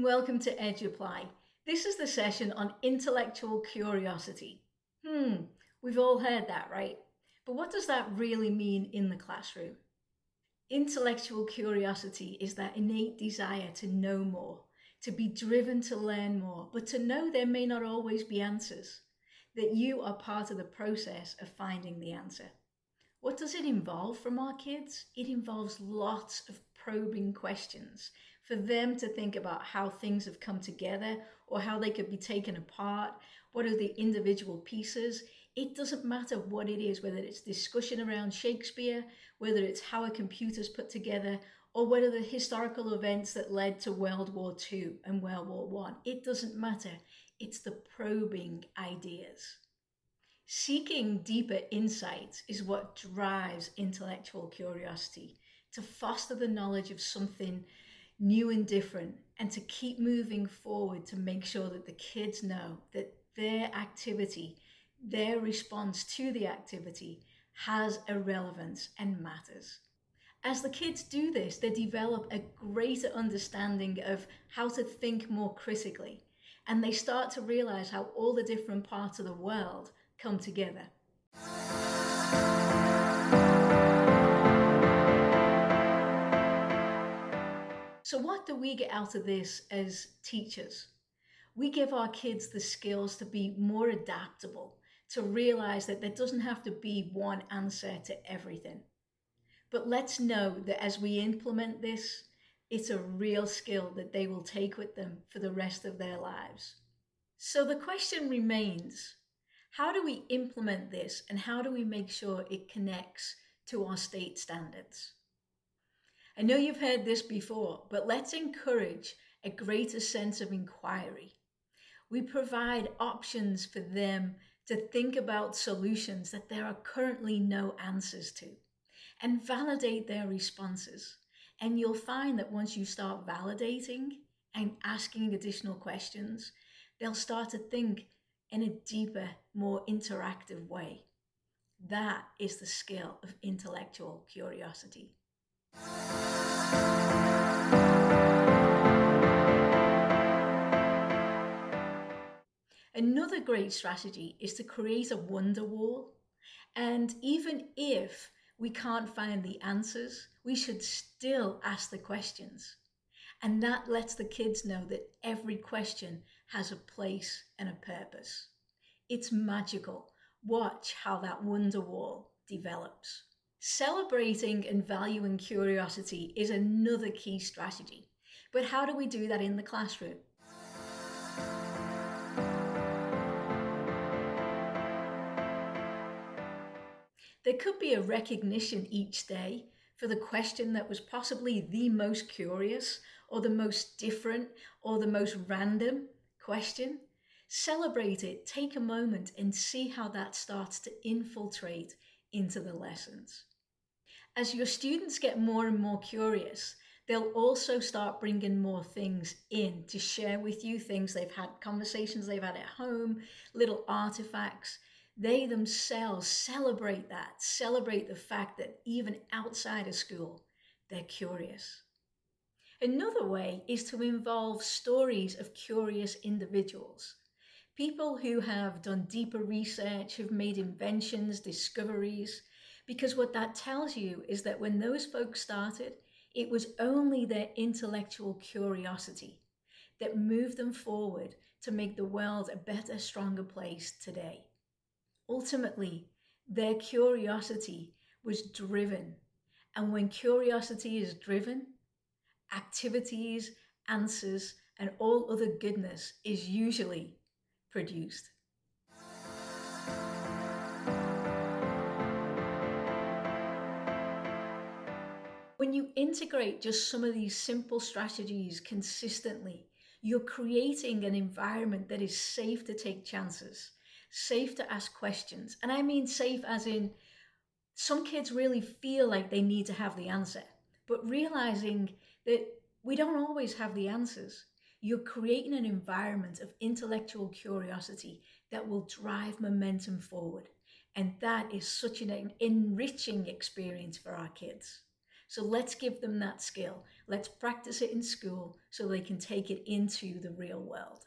and welcome to Eduply. This is the session on intellectual curiosity. We've all heard that, right? But what does that really mean in the classroom? Intellectual curiosity is that innate desire to know more, to be driven to learn more, but to know there may not always be answers, that you are part of the process of finding the answer. What does it involve from our kids? It involves lots of probing questions for them to think about how things have come together or how they could be taken apart. What are the individual pieces? It doesn't matter what it is, whether it's discussion around Shakespeare, whether it's how a computer's put together, or whether the historical events that led to World War II and World War I. It doesn't matter. It's the probing ideas. Seeking deeper insights is what drives intellectual curiosity, to foster the knowledge of something new and different, and to keep moving forward to make sure that the kids know that their activity, their response to the activity has a relevance and matters. As the kids do this, they develop a greater understanding of how to think more critically, and they start to realize how all the different parts of the world come together. So what do we get out of this as teachers? We give our kids the skills to be more adaptable, to realize that there doesn't have to be one answer to everything. But let's know that as we implement this, it's a real skill that they will take with them for the rest of their lives. So the question remains, how do we implement this and how do we make sure it connects to our state standards? I know you've heard this before, but let's encourage a greater sense of inquiry. We provide options for them to think about solutions that there are currently no answers to, and validate their responses. And you'll find that once you start validating and asking additional questions, they'll start to think in a deeper, more interactive way. That is the skill of intellectual curiosity. Another great strategy is to create a wonder wall. And even if we can't find the answers, we should still ask the questions. And that lets the kids know that every question has a place and a purpose. It's magical. Watch how that wonder wall develops. Celebrating and valuing curiosity is another key strategy. But how do we do that in the classroom? There could be a recognition each day for the question that was possibly the most curious or the most different or the most random question. Celebrate it, take a moment and see how that starts to infiltrate into the lessons. As your students get more and more curious, they'll also start bringing more things in to share with you, things they've had, conversations they've had at home, little artifacts. They themselves celebrate that, celebrate the fact that even outside of school, they're curious. Another way is to involve stories of curious individuals, people who have done deeper research, who've made inventions, discoveries, because what that tells you is that when those folks started, it was only their intellectual curiosity that moved them forward to make the world a better, stronger place today. Ultimately, their curiosity was driven. And when curiosity is driven, activities, answers, and all other goodness is usually produced. When you integrate just some of these simple strategies consistently, you're creating an environment that is safe to take chances, safe to ask questions. And I mean safe as in some kids really feel like they need to have the answer, but realizing that we don't always have the answers. You're creating an environment of intellectual curiosity that will drive momentum forward. And that is such an enriching experience for our kids. So let's give them that skill. Let's practice it in school so they can take it into the real world.